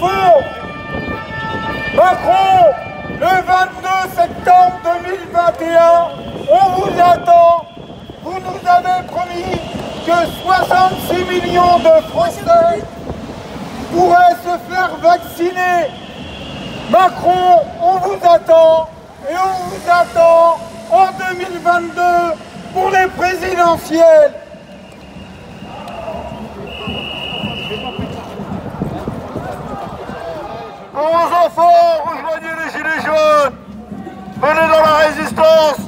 faux. Macron, le 22 septembre 2021, on vous attend. Vous nous avez promis que 66 millions de Français pourraient se faire vacciner. Macron, on vous attend et on vous attend en 2022 pour les présidentielles. Aux enfants, rejoignez les gilets jaunes. Venez dans la résistance.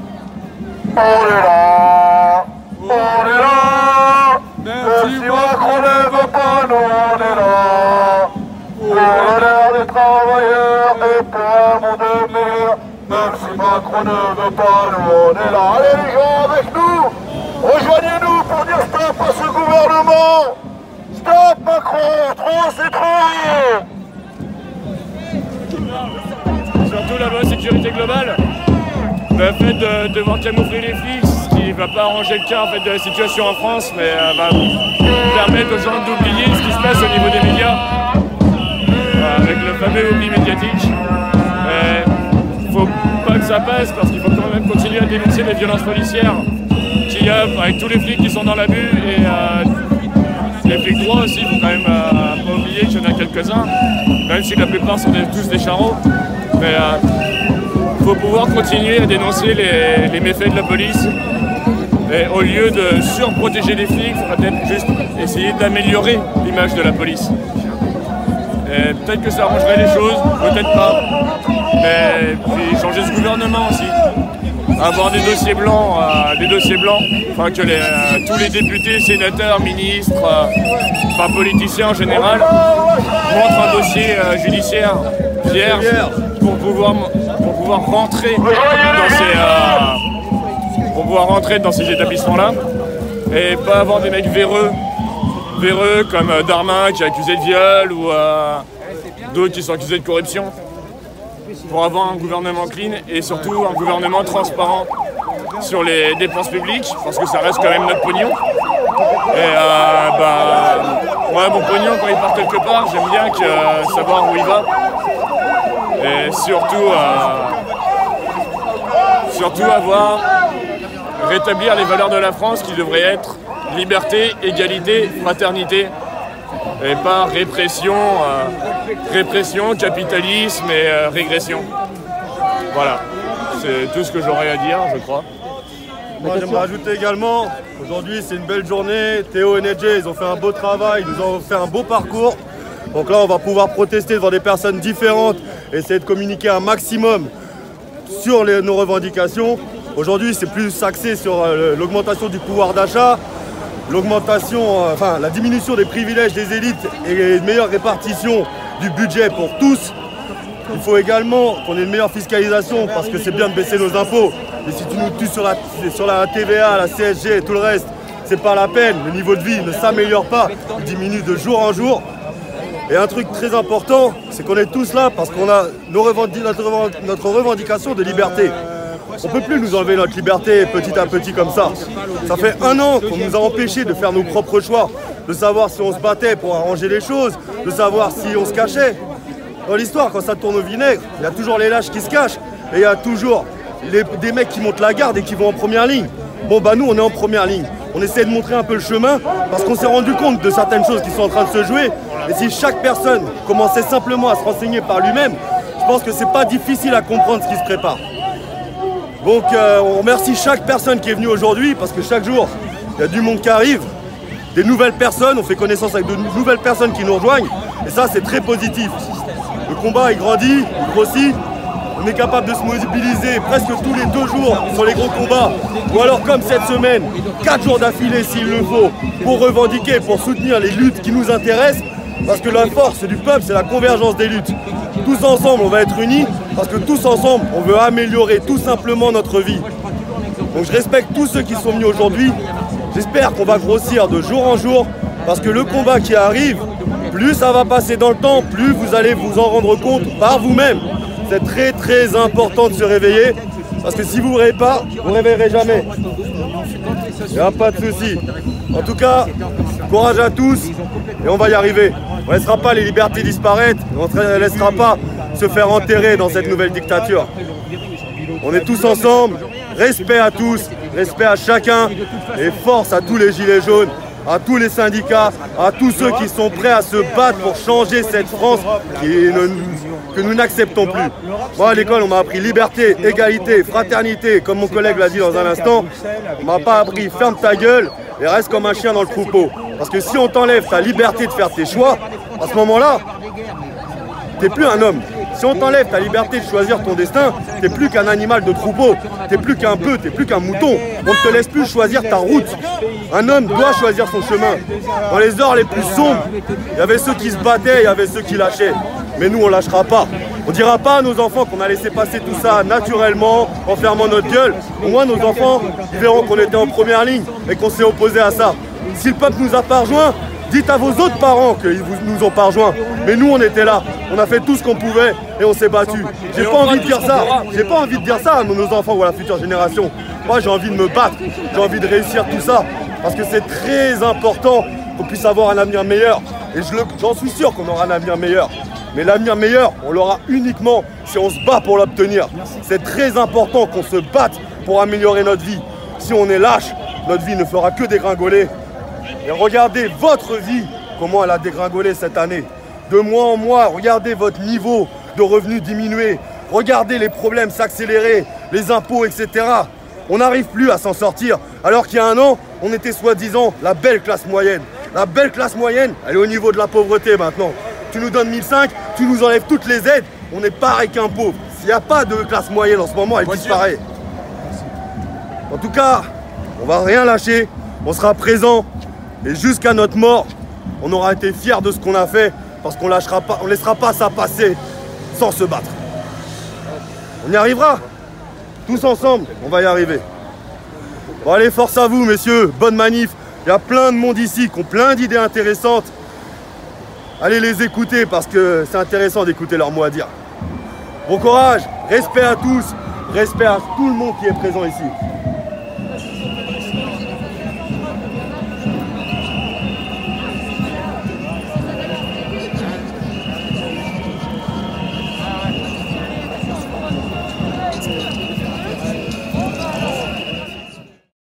On est là. On est là. Merci Macron ne veut pas, nous on est là. Pour l'honneur des travailleurs et pour un monde meilleur. Même si Macron ne veut pas, nous on est là. Allez les gens avec nous. Rejoignez-nous pour dire stop à ce gouvernement. Stop Macron, trop c'est trop. Surtout la bonne sécurité globale, le fait de devoir camoufler les flics, ce qui ne va pas arranger le cas en fait, de la situation en France, mais va permettre aux gens d'oublier ce qui se passe au niveau des médias, avec le fameux oubli médiatique. Il ne faut pas que ça passe parce qu'il faut quand même continuer à dénoncer les violences policières qu'il y a avec tous les flics qui sont dans l'abus et les flics droits aussi, il faut quand même pas oublier qu'il y en a quelques-uns, même si la plupart sont tous des charros. Mais il faut pouvoir continuer à dénoncer les méfaits de la police. Et au lieu de surprotéger les flics, il faudrait peut-être juste essayer d'améliorer l'image de la police. Et peut-être que ça arrangerait les choses, peut-être pas. Mais puis changer ce gouvernement aussi. Avoir des dossiers blancs, enfin que tous les députés, sénateurs, ministres, enfin politiciens en général, montrent un dossier judiciaire vierge pour pouvoir rentrer dans ces établissements-là et pas avoir des mecs véreux comme Darmanin qui est accusé de viol ou d'autres qui sont accusés de corruption, pour avoir un gouvernement clean et surtout un gouvernement transparent sur les dépenses publiques, parce que ça reste quand même notre pognon. Et moi, mon pognon, quand il part quelque part, j'aime bien savoir où il va. Et surtout rétablir les valeurs de la France qui devraient être liberté, égalité, fraternité, et pas répression, capitalisme et régression. Voilà, c'est tout ce que j'aurais à dire, je crois. Moi j'aimerais rajouter également, aujourd'hui c'est une belle journée, Théo et Nedje, ils ont fait un beau travail, ils nous ont fait un beau parcours. Donc là on va pouvoir protester devant des personnes différentes, essayer de communiquer un maximum sur nos revendications. Aujourd'hui c'est plus axé sur l'augmentation du pouvoir d'achat, la diminution des privilèges des élites et une meilleure répartition du budget pour tous. Il faut également qu'on ait une meilleure fiscalisation parce que c'est bien de baisser nos impôts. Mais si tu nous tues sur la TVA, la CSG et tout le reste, c'est pas la peine. Le niveau de vie ne s'améliore pas, il diminue de jour en jour. Et un truc très important, c'est qu'on est tous là parce qu'on a notre revendication de liberté. On ne peut plus nous enlever notre liberté petit à petit comme ça. Ça fait 1 an qu'on nous a empêchés de faire nos propres choix, de savoir si on se battait pour arranger les choses, de savoir si on se cachait. Dans l'histoire, quand ça tourne au vinaigre, il y a toujours les lâches qui se cachent et il y a toujours des mecs qui montent la garde et qui vont en première ligne. Bon bah nous on est en première ligne. On essaie de montrer un peu le chemin parce qu'on s'est rendu compte de certaines choses qui sont en train de se jouer. Et si chaque personne commençait simplement à se renseigner par lui-même, je pense que c'est pas difficile à comprendre ce qui se prépare. Donc on remercie chaque personne qui est venue aujourd'hui parce que chaque jour, il y a du monde qui arrive, des nouvelles personnes, on fait connaissance avec de nouvelles personnes qui nous rejoignent et ça c'est très positif. Le combat il grandit, il grossit, on est capable de se mobiliser presque tous les 2 jours sur les gros combats ou alors comme cette semaine, 4 jours d'affilée s'il le faut pour revendiquer, pour soutenir les luttes qui nous intéressent parce que la force du peuple c'est la convergence des luttes. Tous ensemble on va être unis parce que tous ensemble on veut améliorer tout simplement notre vie. Donc je respecte tous ceux qui sont venus aujourd'hui, j'espère qu'on va grossir de jour en jour parce que le combat qui arrive, plus ça va passer dans le temps, plus vous allez vous en rendre compte par vous-même. C'est très très important de se réveiller parce que si vous ne réveillez pas, vous ne réveillerez jamais. Il n'y a pas de souci. En tout cas, courage à tous et on va y arriver. On ne laissera pas les libertés disparaître, on ne laissera pas se faire enterrer dans cette nouvelle dictature. On est tous ensemble, respect à tous, respect à chacun et force à tous les gilets jaunes, à tous les syndicats, à tous ceux qui sont prêts à se battre pour changer cette France que nous n'acceptons plus. Moi à l'école on m'a appris liberté, égalité, fraternité, comme mon collègue l'a dit dans un instant. On m'a pas appris ferme ta gueule et reste comme un chien dans le troupeau. Parce que si on t'enlève ta liberté de faire tes choix, à ce moment-là, t'es plus un homme. Si on t'enlève ta liberté de choisir ton destin, t'es plus qu'un animal de troupeau, t'es plus qu'un bœuf, t'es plus qu'un mouton. On ne te laisse plus choisir ta route. Un homme doit choisir son chemin. Dans les heures les plus sombres, il y avait ceux qui se battaient, il y avait ceux qui lâchaient. Mais nous, on lâchera pas. On dira pas à nos enfants qu'on a laissé passer tout ça naturellement, en fermant notre gueule. Au moins, nos enfants verront qu'on était en première ligne et qu'on s'est opposé à ça. Si le peuple nous a pas rejoints, dites à vos autres parents qu'ils nous ont pas rejoints. Mais nous, on était là. On a fait tout ce qu'on pouvait et on s'est battu. J'ai pas envie de dire ça. J'ai pas envie de dire ça à nos enfants ou à la future génération. Moi, j'ai envie de me battre. J'ai envie de réussir tout ça. Parce que c'est très important qu'on puisse avoir un avenir meilleur. Et j'en suis sûr qu'on aura un avenir meilleur. Mais l'avenir meilleur, on l'aura uniquement si on se bat pour l'obtenir. C'est très important qu'on se batte pour améliorer notre vie. Si on est lâche, notre vie ne fera que dégringoler. Et regardez votre vie, comment elle a dégringolé cette année. De mois en mois, regardez votre niveau de revenus diminuer. Regardez les problèmes s'accélérer, les impôts, etc. On n'arrive plus à s'en sortir. Alors qu'il y a un an, on était soi-disant la belle classe moyenne. La belle classe moyenne, elle est au niveau de la pauvreté maintenant. Tu nous donnes 1005, tu nous enlèves toutes les aides, on est pareil qu'un pauvre. S'il n'y a pas de classe moyenne en ce moment, elle disparaît. En tout cas, on va rien lâcher, on sera présent. Et jusqu'à notre mort, on aura été fiers de ce qu'on a fait parce qu'on lâchera pas, on laissera pas ça passer sans se battre. On y arrivera. Tous ensemble, on va y arriver. Bon allez, force à vous messieurs, bonne manif. Il y a plein de monde ici qui ont plein d'idées intéressantes. Allez les écouter parce que c'est intéressant d'écouter leurs mots à dire. Bon courage, respect à tous, respect à tout le monde qui est présent ici.